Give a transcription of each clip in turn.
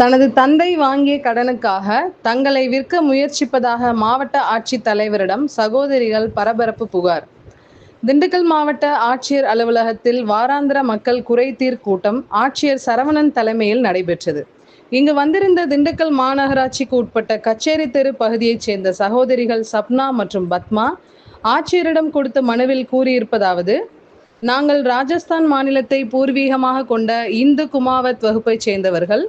தனது தந்தை வாங்கிய கடனுக்காக தங்களை விற்க முயற்சிப்பதாக மாவட்ட ஆட்சித் தலைவரிடம் சகோதரிகள் பரபரப்பு புகார். திண்டுக்கல் மாவட்ட ஆட்சியர் அலுவலகத்தில் வாராந்திர மக்கள் குறைதீர் கூட்டம் ஆட்சியர் சரவணன் தலைமையில் நடைபெற்றது. இங்கு வந்திருந்த திண்டுக்கல் மாநகராட்சிக்கு உட்பட்ட கச்சேரி தெரு பகுதியைச் சேர்ந்த சகோதரிகள் சப்னா மற்றும் பத்மா ஆட்சியரிடம் கொடுத்த மனுவில் கூறியிருப்பதாவது: நாங்கள் ராஜஸ்தான் மாநிலத்தை பூர்வீகமாக கொண்ட இந்து குமாவத் வகுப்பைச் சேர்ந்தவர்கள்.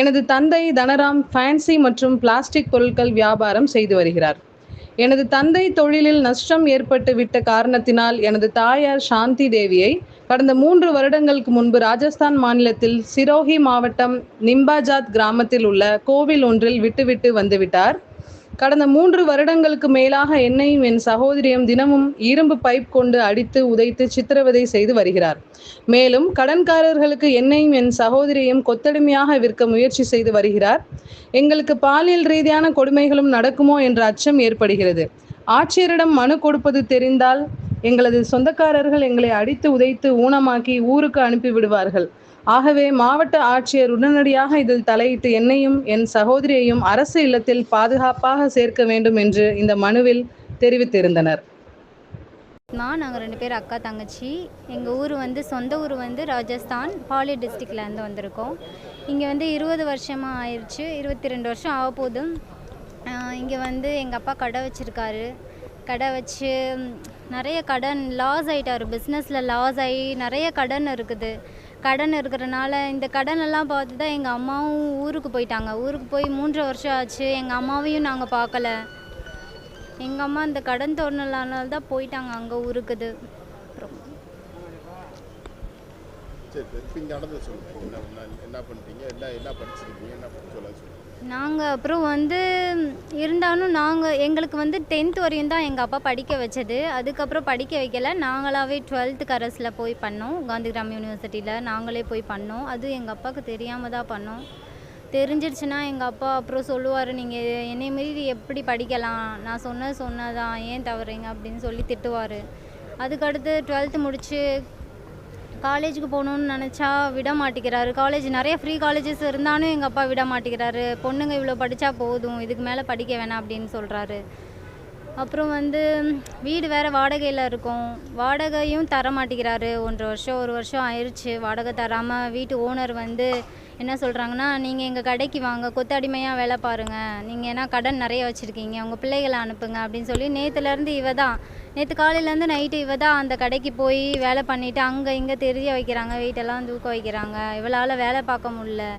எனது தந்தை தனராம் ஃபேன்சி மற்றும் பிளாஸ்டிக் பொருட்கள் வியாபாரம் செய்து வருகிறார். எனது தந்தை தொழிலில் நஷ்டம் ஏற்பட்டு விட்ட காரணத்தினால் எனது தாயார் சாந்தி தேவியை கடந்த 3 வருடங்களுக்கு முன்பு ராஜஸ்தான் மாநிலத்தில் சிரோஹி மாவட்டம் நிம்பாஜாத் கிராமத்தில் உள்ள கோவில் ஒன்றில் விட்டுவிட்டு வந்துவிட்டார். கடந்த 3 வருடங்களுக்கு மேலாக என்னையும் என் சகோதரியும் தினமும் இரும்பு பைப் கொண்டு அடித்து உதைத்து சித்திரவதை செய்து வருகிறார். மேலும் கடன்காரர்களுக்கு என்னையும் என் சகோதரியையும் கொத்தடிமையாக விற்க முயற்சி செய்து வருகிறார். எங்களுக்கு பாலியல் ரீதியான கொடுமைகளும் நடக்குமோ என்ற அச்சம் ஏற்படுகிறது. ஆட்சியரிடம் மனு கொடுப்பது தெரிந்தால் எங்களது சொந்தக்காரர்கள் எங்களை அடித்து உதைத்து ஊனமாக்கி ஊருக்கு அனுப்பி விடுவார்கள். ஆகவே மாவட்ட ஆட்சியர் உடனடியாக இதில் தலையிட்டு என்னையும் என் சகோதரியையும் அரசு இல்லத்தில் பாதுகாப்பாக சேர்க்க வேண்டும் என்று இந்த மனுவில் தெரிவித்திருந்தனர். நாங்கள் 2 பேர் அக்கா தங்கச்சி. எங்கள் ஊர் சொந்த ஊர் ராஜஸ்தான் பாலி டிஸ்ட்ரிக்ட்லேருந்து வந்திருக்கோம். இங்கே 20 வருஷமாக ஆயிடுச்சு. 22 வருஷம் ஆக போதும். இங்கே எங்கள் அப்பா கடை வச்சுருக்காரு. கடை வச்சு நிறைய கடன் லாஸ் ஆகிட்டார். பிஸ்னஸில் லாஸ் ஆகி நிறைய கடன் இருக்குது. கடன் இருக்கிறனால இந்த கடனெல்லாம் பார்த்து தான் எங்கள் அம்மாவும் ஊருக்கு போயிட்டாங்க. ஊருக்கு போய் 3 வருஷம் ஆச்சு. எங்கள் அம்மாவையும் நாங்கள் பார்க்கல. எங்கள் அம்மா இந்த கடன் தோணலானால தான் போயிட்டாங்க அங்கே ஊருக்குது. நாங்கள் அப்புறம் இருந்தாலும் எங்களுக்கு 10th வரையும் தான் எங்கள் அப்பா படிக்க வச்சது. அதுக்கப்புறம் படிக்க வைக்கல. நாங்களாகவே 12th கரஸில் போய் பண்ணோம். காந்திகிராம் யூனிவர்சிட்டியில் நாங்களே போய் பண்ணோம். அது எங்கள் அப்பாவுக்கு தெரியாமல் தான் பண்ணோம். தெரிஞ்சிருச்சுன்னா எங்கள் அப்பா அப்புறம் சொல்லுவார், நீங்கள் என்னை மீறி எப்படி படிக்கலாம், நான் சொன்னதான் ஏன் தவறீங்க அப்படின்னு சொல்லி திட்டுவார். அதுக்கடுத்து 12th முடித்து காலேஜுக்கு போகணுன்னு நினச்சா விட மாட்டேங்கிறாரு. காலேஜ் நிறைய ஃப்ரீ காலேஜஸ் இருந்தாலும் எங்கள் அப்பா விட மாட்டேங்கிறாரு. பொண்ணுங்க இவ்வளோ படித்தா போதும், இதுக்கு மேலே படிக்க வேணாம் அப்படின்னு சொல்கிறாரு. அப்புறம் வீடு வேறு வாடகையில் இருக்கும். வாடகையும் தர மாட்டேங்கிறாரு. 1 வருஷம் ஆயிடுச்சு வாடகை தராமல். வீட்டு ஓனர் என்ன சொல்கிறாங்கன்னா, நீங்கள் எங்கள் கடைக்கு வாங்க, கொத்தடிமையாக வேலை பாருங்கள், நீங்கள் ஏன்னா கடன் நிறைய வச்சுருக்கீங்க, உங்கள் பிள்ளைகளை அனுப்புங்க அப்படின்னு சொல்லி நேற்று காலையிலேருந்து நைட்டு தான் அந்த கடைக்கு போய் வேலை பண்ணிவிட்டு அங்கே இங்கே தெரிய வைக்கிறாங்க. வீட்டெல்லாம் தூக்க வைக்கிறாங்க. இவளால் வேலை பார்க்க முடியல.